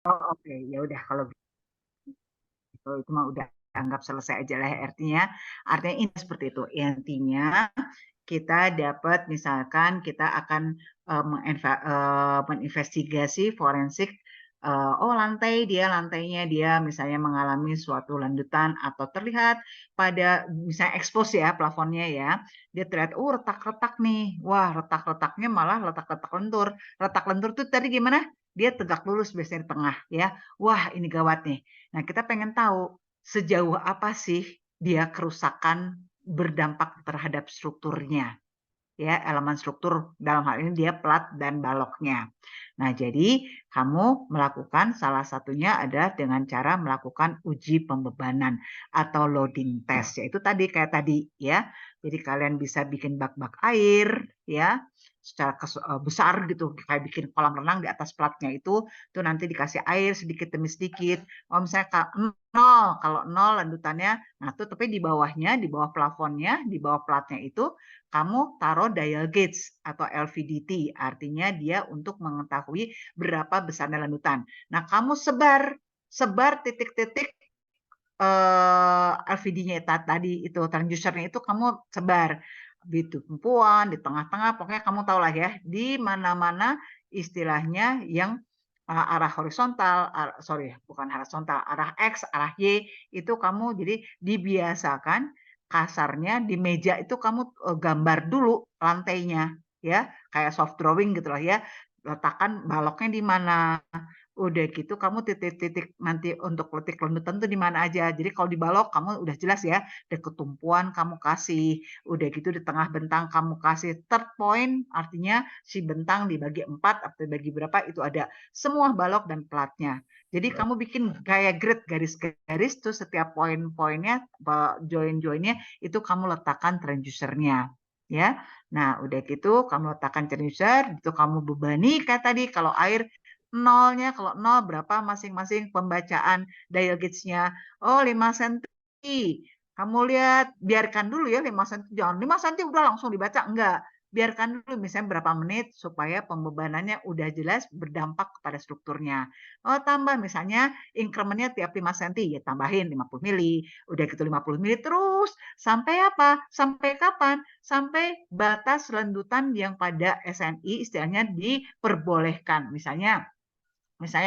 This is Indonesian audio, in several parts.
Oh, oke, ya udah kalau gitu itu mah udah anggap selesai aja lah ya, artinya ini seperti itu. Intinya kita dapat misalkan kita akan menginvestigasi forensik, oh lantainya dia misalnya mengalami suatu landutan atau terlihat pada misalnya expose ya plafonnya ya, dia terlihat retak-retak nih, wah retak-retaknya malah retak-retak lentur. Retak lentur tuh tadi gimana? Dia tegak lurus biasanya di tengah ya. Wah ini gawat nih. Nah kita pengen tahu sejauh apa sih dia kerusakan berdampak terhadap strukturnya ya, elemen struktur dalam hal ini dia plat dan baloknya. Nah, jadi kamu melakukan salah satunya adalah dengan cara melakukan uji pembebanan atau loading test, yaitu tadi kayak tadi ya. Jadi kalian bisa bikin bak-bak air ya, secara besar gitu, kayak bikin kolam renang di atas platnya itu nanti dikasih air sedikit demi sedikit. Oh misalnya nol, kalau nol landutannya, nah tuh tapi di bawahnya, di bawah plafonnya, di bawah platnya itu kamu taruh dial gauge atau LVDT, artinya dia untuk mengetahui berapa besarnya landutan. Nah, kamu sebar titik-titik LVD-nya tadi itu transducernya itu kamu sebar di tumpuan, di tengah-tengah, pokoknya kamu tahu lah ya, di mana-mana istilahnya yang arah horizontal, sorry bukan horizontal, arah X, arah Y itu kamu jadi dibiasakan kasarnya di meja itu kamu gambar dulu lantainya ya, kayak soft drawing gitu lah ya, letakkan baloknya di mana. Udah gitu kamu titik-titik nanti untuk letik lendutan tuh di mana aja. Jadi kalau di balok kamu udah jelas ya, deket tumpuan kamu kasih, udah gitu di tengah bentang kamu kasih. Third point artinya si bentang dibagi 4 atau dibagi berapa itu ada semua balok dan platnya. Jadi kamu bikin kayak grid garis-garis tuh setiap poin-poinnya, join-joinnya itu kamu letakkan transducernya. Ya, nah udah gitu kamu letakkan transducer, itu kamu bebani kayak tadi kalau air nolnya, kalau nol berapa masing-masing pembacaan dial gauge-nya. Oh 5 senti. Kamu lihat, biarkan dulu ya 5 senti. Jangan 5 senti udah langsung dibaca. Enggak. Biarkan dulu misalnya berapa menit supaya pembebanannya udah jelas berdampak kepada strukturnya. Oh tambah misalnya increment-nya tiap 5 senti. Ya tambahin 50 mili. Udah gitu 50 mili terus. Sampai apa? Sampai kapan? Sampai batas landutan yang pada SNI istilahnya diperbolehkan. Misalnya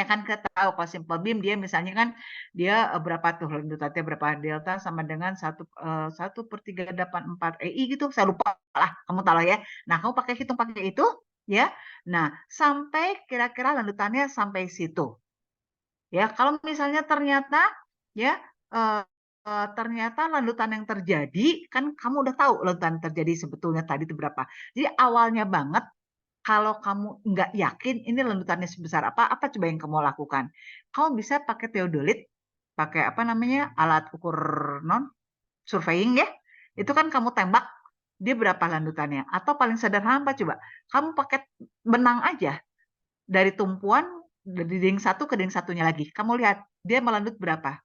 kan kita tahu kalau simple beam dia misalnya kan dia berapa tuh landutannya berapa delta sama dengan 1/384 EI gitu saya lupa lah kamu tahu lah ya. Nah kamu hitung pakai itu ya. Nah sampai kira-kira landutannya sampai situ ya. Kalau misalnya ternyata ya eh, ternyata landutan yang terjadi kan kamu udah tahu landutan terjadi sebetulnya tadi itu berapa. Jadi awalnya banget kalau kamu nggak yakin ini landutannya sebesar apa, apa coba yang kamu lakukan? Kamu bisa pakai teodolit, pakai apa namanya, alat ukur non surveying ya. Itu kan kamu tembak dia berapa landutannya. Atau paling sederhana apa coba? Kamu pakai benang aja dari tumpuan dari dinding satu ke dinding satunya lagi. Kamu lihat dia melandut berapa.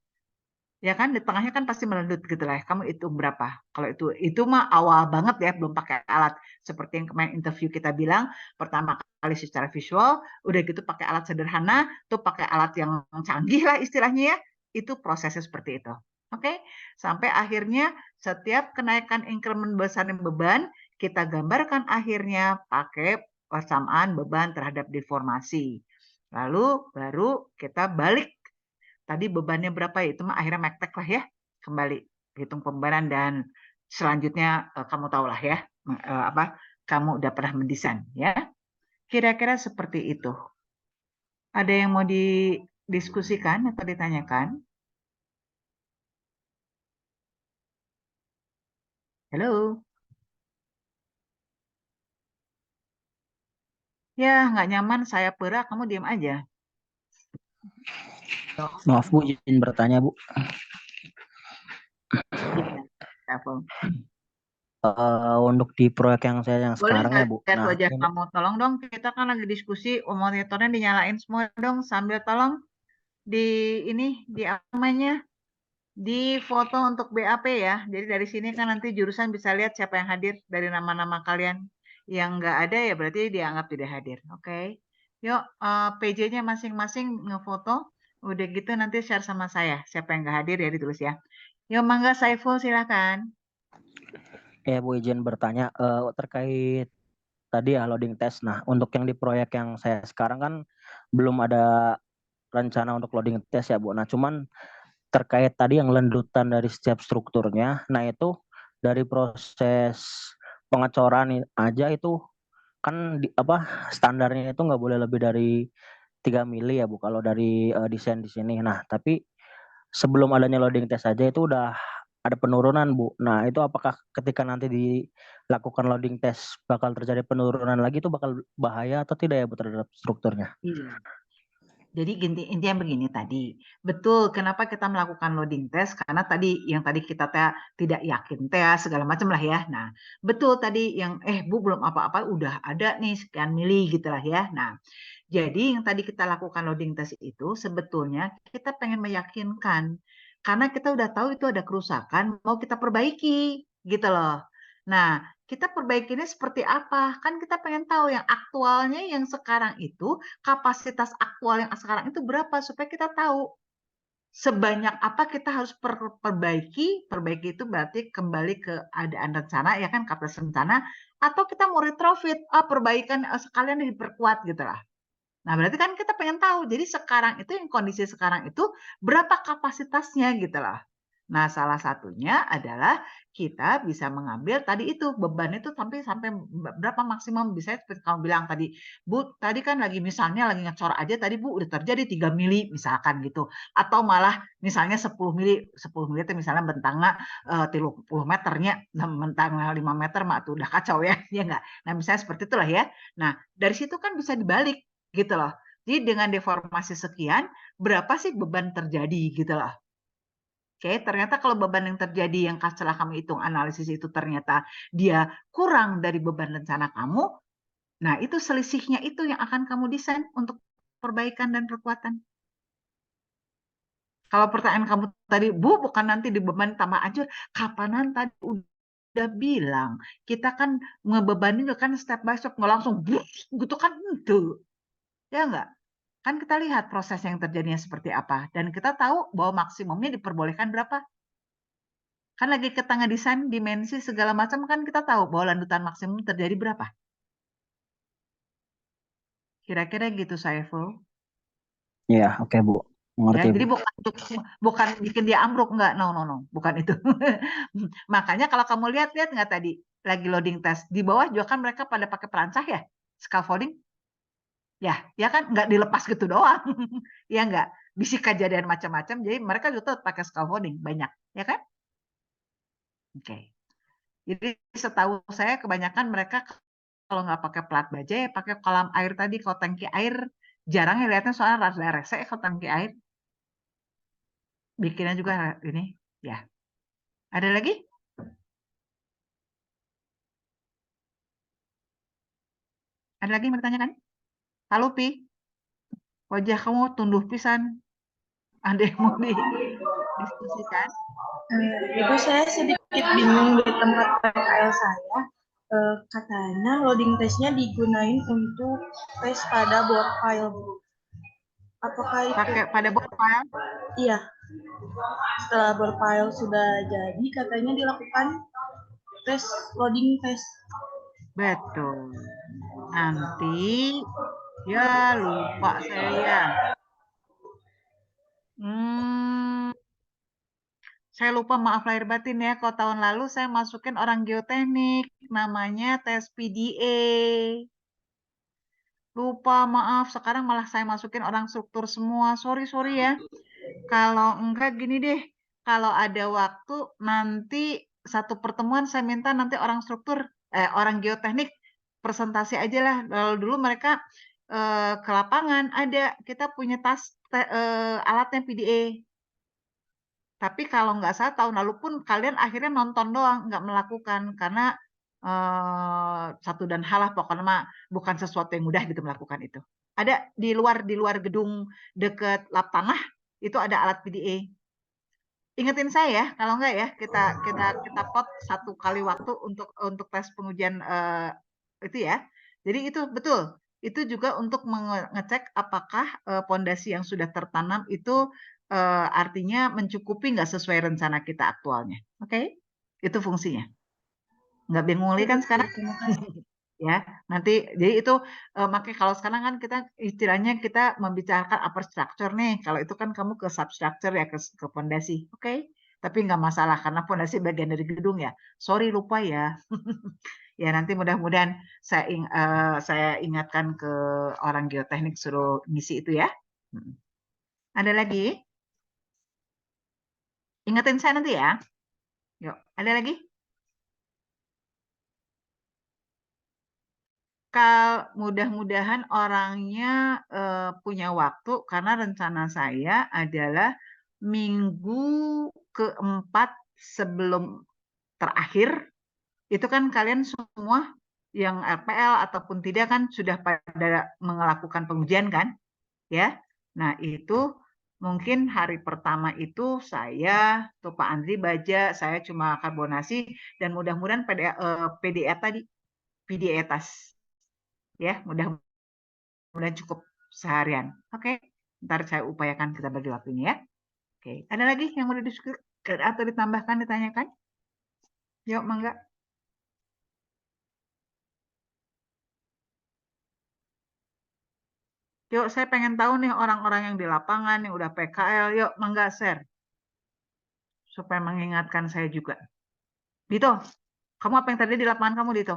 Ya kan di tengahnya kan pasti melendut gitu lah. Kamu hitung berapa. Kalau itu mah awal banget ya belum pakai alat. Seperti yang kemarin interview kita bilang, pertama kali secara visual, udah gitu pakai alat sederhana, tuh pakai alat yang canggih lah istilahnya ya. Itu prosesnya seperti itu. Oke, sampai akhirnya setiap kenaikan increment besar beban kita gambarkan akhirnya pakai persamaan beban terhadap deformasi. Lalu baru kita balik tadi bebannya berapa ya, itu mah akhirnya mektek lah ya, kembali hitung pembebanan dan selanjutnya kamu tahu lah ya, apa, kamu udah pernah mendesain ya. Kira-kira seperti itu. Ada yang mau didiskusikan atau ditanyakan? Halo? Ya, nggak nyaman saya pera, kamu diam aja. Maaf Bu, izin bertanya Bu. Iya, telepon. Untuk di proyek yang saya yang Boleh sekarang nggak ya Bu. lihat Nah, wajah ini kamu? Tolong dong, kita kan lagi diskusi, monitornya dinyalain semua dong, sambil tolong di ini, di apa namanya, di foto untuk BAP ya. Jadi dari sini kan nanti jurusan bisa lihat siapa yang hadir dari nama-nama kalian. Yang nggak ada ya berarti dianggap tidak hadir. Oke. Yuk, PJ-nya masing-masing ngefoto, udah gitu nanti share sama saya. Siapa yang nggak hadir ya ditulis ya. Yuk, mangga Saiful silakan. Ya Bu izin bertanya terkait tadi ya loading test. Nah untuk yang di proyek yang saya sekarang kan belum ada rencana untuk loading test ya Bu. Nah cuman terkait tadi yang lendutan dari setiap strukturnya, nah itu dari proses pengecoran aja itu kan standarnya itu nggak boleh lebih dari 3 mili ya Bu kalau dari desain di sini. Nah tapi sebelum adanya loading test saja itu udah ada penurunan Bu. Nah itu apakah ketika nanti dilakukan loading test bakal terjadi penurunan lagi itu bakal bahaya atau tidak ya Bu terhadap strukturnya? Iya. Jadi intinya begini tadi, betul kenapa kita melakukan loading test karena tadi yang tadi kita tidak yakin segala macam lah ya. Nah, betul tadi yang Bu belum apa-apa udah ada nih sekian mili gitu lah ya. Nah, jadi yang tadi kita lakukan loading test itu sebetulnya kita pengen meyakinkan karena kita udah tahu itu ada kerusakan mau kita perbaiki gitu loh. Nah, kita perbaikinya seperti apa? Kan kita pengen tahu yang aktualnya yang sekarang itu kapasitas aktual yang sekarang itu berapa supaya kita tahu sebanyak apa kita harus perbaiki. Perbaiki itu berarti kembali ke keadaan rencana ya kan kapasitas rencana atau kita mau retrofit perbaikan sekalian diperkuat gitu lah. Nah, berarti kan kita pengen tahu. Jadi sekarang itu yang kondisi sekarang itu berapa kapasitasnya gitu lah. Nah, salah satunya adalah kita bisa mengambil tadi itu beban itu sampai sampai berapa maksimum bisa seperti kamu bilang tadi. Bu, tadi kan lagi misalnya lagi ngecor aja tadi Bu udah terjadi 3 mili misalkan gitu. Atau malah misalnya 10 mili, 10 mili itu misalnya bentangnya 30 meternya, bentangnya 5 meter mah tuh udah kacau ya, ya enggak? Nah, misalnya seperti itulah ya. Nah, dari situ kan bisa dibalik gitu loh. Jadi dengan deformasi sekian, berapa sih beban terjadi gitu loh. Oke, ternyata kalau beban yang terjadi yang setelah kamu hitung analisis itu ternyata dia kurang dari beban rencana kamu, nah itu selisihnya itu yang akan kamu desain untuk perbaikan dan perkuatan. Kalau pertanyaan kamu tadi, Bu, bukan nanti di beban tambah aja, kapanan tadi udah bilang, kita kan ngebebanin kan step by step, nggak langsung gitu kan itu. Ya enggak? Kan kita lihat proses yang terjadinya seperti apa dan kita tahu bahwa maksimumnya diperbolehkan berapa. Kan lagi kita ngedesain dimensi segala macam kan kita tahu bahwa landutan maksimum terjadi berapa. Kira-kira gitu Saiful. Ya oke Bu, Ya, mengerti jadi Bu. bukan bikin dia ambruk enggak, no, bukan itu. Makanya kalau kamu lihat nggak tadi lagi loading test di bawah juga kan mereka pada pakai perancah ya, scaffolding. Ya kan nggak dilepas gitu doang. Ya nggak, bisa kejadian macam-macam. Jadi mereka juga pakai scaffolding banyak, ya kan? Oke. Jadi setahu saya kebanyakan mereka kalau nggak pakai plat baja ya pakai kolam air tadi. Kalau tangki air jarang ya lihatnya soalnya rada rese kalau tangki air. Bikinnya juga ini ya. Ada lagi? Ada lagi yang mau ditanyakan? Pak Lupi, wajah kamu tunduh pisan. Ada yang mau didiskusikan? Itu saya sedikit bingung di tempat PKL saya. Katanya loading testnya digunain untuk tes pada board file. Apakah itu? Pakai pada board file? Iya. Setelah board file sudah jadi, katanya dilakukan tes loading test. Betul. Nanti ya lupa saya. Saya lupa, maaf lahir batin ya. Kalau tahun lalu saya masukin orang geoteknik, namanya tes PDA. Lupa, maaf. Sekarang malah saya masukin orang struktur semua. Sorry ya. Kalau enggak gini deh, kalau ada waktu nanti satu pertemuan saya minta nanti orang struktur, orang geoteknik presentasi aja lah. Lalu dulu mereka ke lapangan ada, kita punya alatnya PDA. Tapi kalau nggak salah tahun lalu pun kalian akhirnya nonton doang, nggak melakukan karena satu dan hal lah pokoknya mah bukan sesuatu yang mudah gitu melakukan itu. Ada di luar gedung deket lap tanah itu ada alat PDA. Ingetin saya ya, kalau enggak ya kita pot satu kali waktu untuk tes pengujian itu ya. Jadi itu betul. itu juga untuk ngecek apakah pondasi yang sudah tertanam itu artinya mencukupi nggak sesuai rencana kita aktualnya. Oke? Itu fungsinya. Nggak bingung lagi kan sekarang? Terima kasih. Ya, nanti jadi itu makanya kalau sekarang kan kita istilahnya kita membicarakan upper structure nih. Kalau itu kan kamu ke substructure ya ke pondasi. Oke? Tapi nggak masalah karena pondasi bagian dari gedung ya. Sorry lupa ya. Ya nanti mudah-mudahan saya ingatkan ke orang geoteknik suruh ngisi itu ya. Ada lagi? Ingetin saya nanti ya. Yuk, ada lagi? Mudah-mudahan orangnya punya waktu karena rencana saya adalah minggu keempat sebelum terakhir itu kan kalian semua yang RPL ataupun tidak kan sudah pada melakukan pengujian kan ya. Nah itu mungkin hari pertama itu saya tuh Pak Andri baja, saya cuma karbonasi dan mudah-mudahan PDE tadi PDE tas ya mudah-mudahan cukup seharian. Oke, ntar saya upayakan kita bagi waktunya ya. Oke, ada lagi yang mau didiskusi atau ditambahkan, ditanyakan? Yuk, mangga. Yuk, saya pengen tahu nih orang-orang yang di lapangan yang udah PKL. Yuk, mangga share supaya mengingatkan saya juga. Dito, kamu apa yang tadi di lapangan kamu, Dito?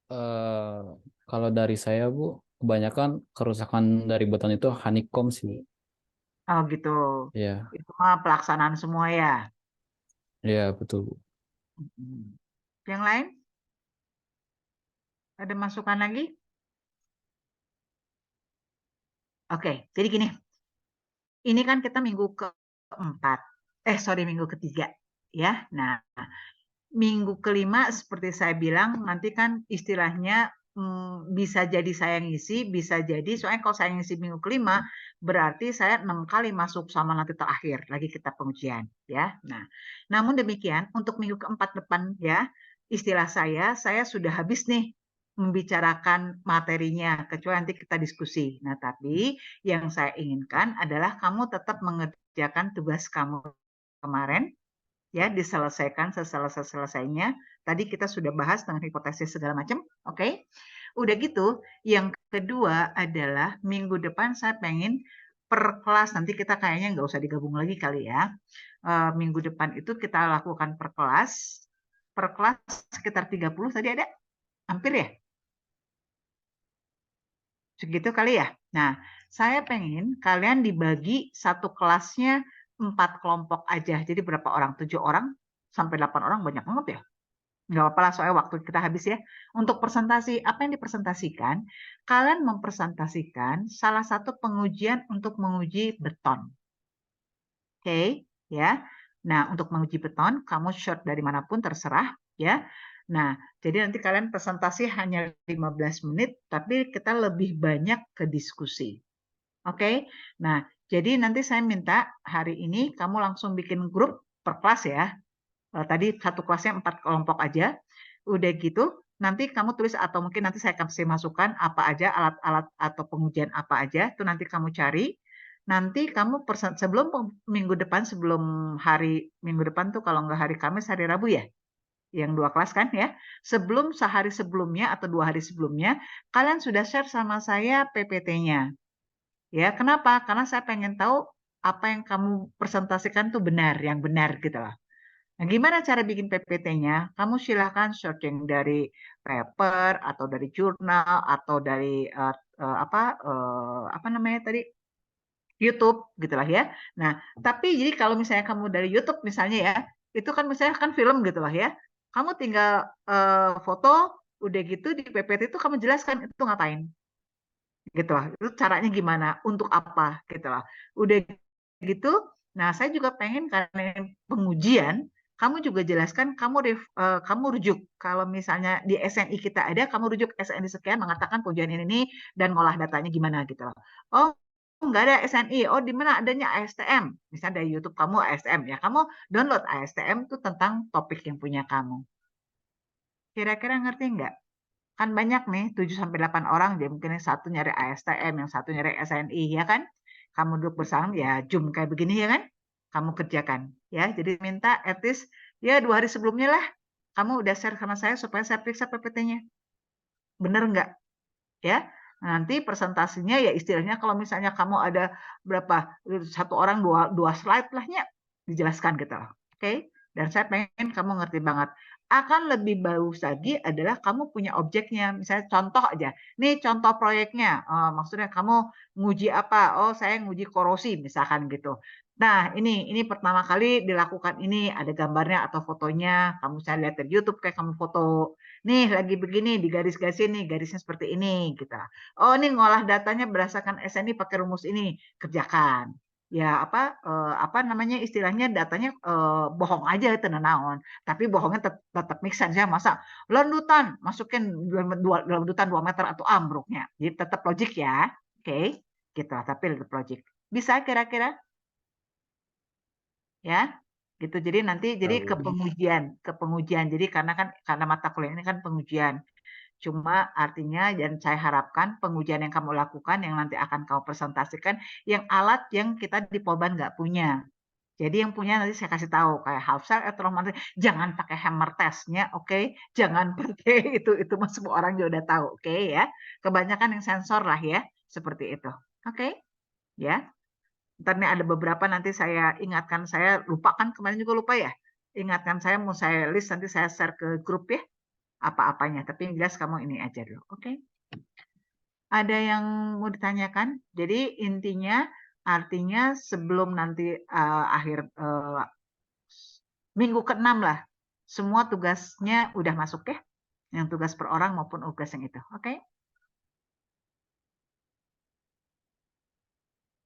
Eh, Kalau dari saya, Bu, kebanyakan kerusakan dari beton itu honeycomb sih. Oh gitu. Ya, Itu mah pelaksanaan semua ya. ya betul, Bu. Yang lain? Ada masukan lagi? Oke, jadi gini. Ini kan kita minggu keempat. Minggu ketiga. Ya, nah minggu kelima seperti saya bilang nanti kan istilahnya bisa jadi saya ngisi, bisa jadi soalnya kalau saya ngisi minggu kelima berarti saya 6 kali masuk sama nanti terakhir lagi kita pengujian ya. Nah, namun demikian untuk minggu keempat depan ya istilah saya sudah habis nih membicarakan materinya kecuali nanti kita diskusi. Nah, tapi yang saya inginkan adalah kamu tetap mengerjakan tugas kamu kemarin ya diselesaikan seselesainya. Tadi kita sudah bahas dengan hipotesis segala macam, oke? Udah gitu, yang kedua adalah minggu depan saya pengen per kelas, nanti kita kayaknya nggak usah digabung lagi kali ya. Minggu depan itu kita lakukan per kelas sekitar 30 tadi ada? Hampir ya? Segitu kali ya? Nah, saya pengen kalian dibagi satu kelasnya 4 kelompok aja. Jadi berapa orang? 7 orang sampai 8 orang banyak banget ya. Nggak apa-apa lah soalnya waktu kita habis ya. Untuk presentasi, apa yang dipresentasikan? Kalian mempresentasikan salah satu pengujian untuk menguji beton. Oke, ya. Nah, untuk menguji beton, kamu short dari manapun terserah ya. Nah, jadi nanti kalian presentasi hanya 15 menit, tapi kita lebih banyak ke diskusi. Oke, nah jadi nanti saya minta hari ini kamu langsung bikin grup per kelas ya. Tadi satu kelasnya 4 kelompok aja. Udah gitu, nanti kamu tulis atau mungkin nanti saya kasih masukan apa aja alat-alat atau pengujian apa aja, itu nanti kamu cari. Nanti kamu sebelum minggu depan, sebelum hari minggu depan tuh kalau nggak hari Kamis, hari Rabu ya, yang 2 kelas kan ya. Sebelum sehari sebelumnya atau 2 hari sebelumnya, kalian sudah share sama saya PPT-nya. Ya, kenapa? Karena saya pengen tahu apa yang kamu presentasikan tuh benar, yang benar gitu loh. Nah, gimana cara bikin PPT-nya? Kamu silahkan searching dari paper atau dari jurnal atau dari apa namanya tadi YouTube gitulah ya. Nah, tapi jadi kalau misalnya kamu dari YouTube misalnya ya, itu kan misalnya kan film gitu lah ya. Kamu tinggal foto, udah gitu di PPT itu kamu jelaskan itu ngapain gitu lah. Itu caranya gimana, untuk apa gitu lah. Udah gitu, nah saya juga pengen kalian pengujian, kamu juga jelaskan kamu rujuk kalau misalnya di SNI kita ada, kamu rujuk SNI sekian mengatakan pengujian ini dan ngolah datanya gimana gitu loh. Oh, nggak ada SNI. Oh, di mana adanya ASTM? Misalnya dari YouTube kamu ASTM ya, kamu download ASTM itu tentang topik yang punya kamu. Kira-kira ngerti nggak? Kan banyak nih 7-8 orang, jadi mungkin yang satu nyari ASTM, yang satu nyari SNI, ya kan? Kamu duduk bersama ya Zoom kayak begini ya kan? Kamu kerjakan ya. Jadi minta at least ya 2 hari sebelumnya lah kamu udah share sama saya supaya saya periksa PPT-nya. Bener nggak? Ya. Nanti presentasinya ya istilahnya kalau misalnya kamu ada berapa satu orang dua slide lahnya dijelaskan gitu loh. Oke? Dan saya pengen kamu ngerti banget. Akan lebih bagus lagi adalah kamu punya objeknya. Misalnya contoh aja. Nih contoh proyeknya. Maksudnya kamu nguji apa? Oh, saya nguji korosi misalkan gitu. Nah, ini pertama kali dilakukan ini ada gambarnya atau fotonya. Kamu saya lihat dari YouTube kayak kamu foto. Nih lagi begini di garis-garis ini, garisnya seperti ini gitu. Oh, ini ngolah datanya berdasarkan SNI pakai rumus ini, kerjakan. Ya apa namanya istilahnya datanya bohong aja itu nanaon, tapi bohongnya tetap make sense ya. Masa lendutan masukin lendutan 2 meter atau ambruknya. Jadi tetap logik ya. Oke, gitu. Tapi tetap logik. Bisa kira-kira ya? Gitu. Jadi nanti jadi ke pengujian. Jadi karena mata kuliah ini kan pengujian. Cuma artinya dan saya harapkan pengujian yang kamu lakukan yang nanti akan kamu presentasikan yang alat yang kita di Polban nggak punya. Jadi yang punya nanti saya kasih tahu kayak half cell elektromagnetri, jangan pakai hammer testnya, oke? Jangan pakai itu mah semua orang juga udah tahu, oke ya? Kebanyakan yang sensor lah ya, seperti itu, oke? Ya, ntar nih ada beberapa nanti saya ingatkan, saya lupa kan kemarin juga lupa ya? Ingatkan saya mau saya list nanti saya share ke grup ya apa-apanya. Tapi yang jelas kamu ini aja dulu, oke? Ada yang mau ditanyakan? Jadi intinya artinya sebelum nanti akhir minggu ke-6 lah, semua tugasnya udah masuk ya, yang tugas per orang maupun tugas yang itu, oke?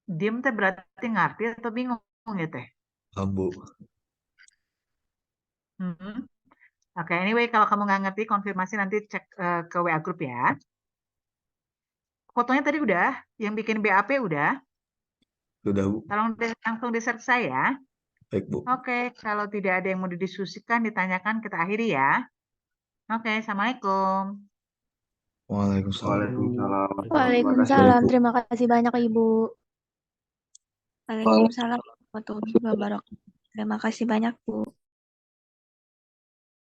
Diem teh berarti ngerti atau bingung ya teh? Ambu. Oke, anyway kalau kamu nggak ngerti konfirmasi nanti cek ke WA grup ya. Fotonya tadi udah, yang bikin BAP udah. Sudah, Bu. Tolong langsung di-share ke saya. Baik, Bu. Oke, kalau tidak ada yang mau didiskusikan, ditanyakan, kita akhiri ya. Oke, Assalamualaikum. Waalaikumsalam. Waalaikumsalam. Terima kasih banyak Ibu. Waalaikumsalam warahmatullahi wabarakatuh. Terima kasih banyak Bu.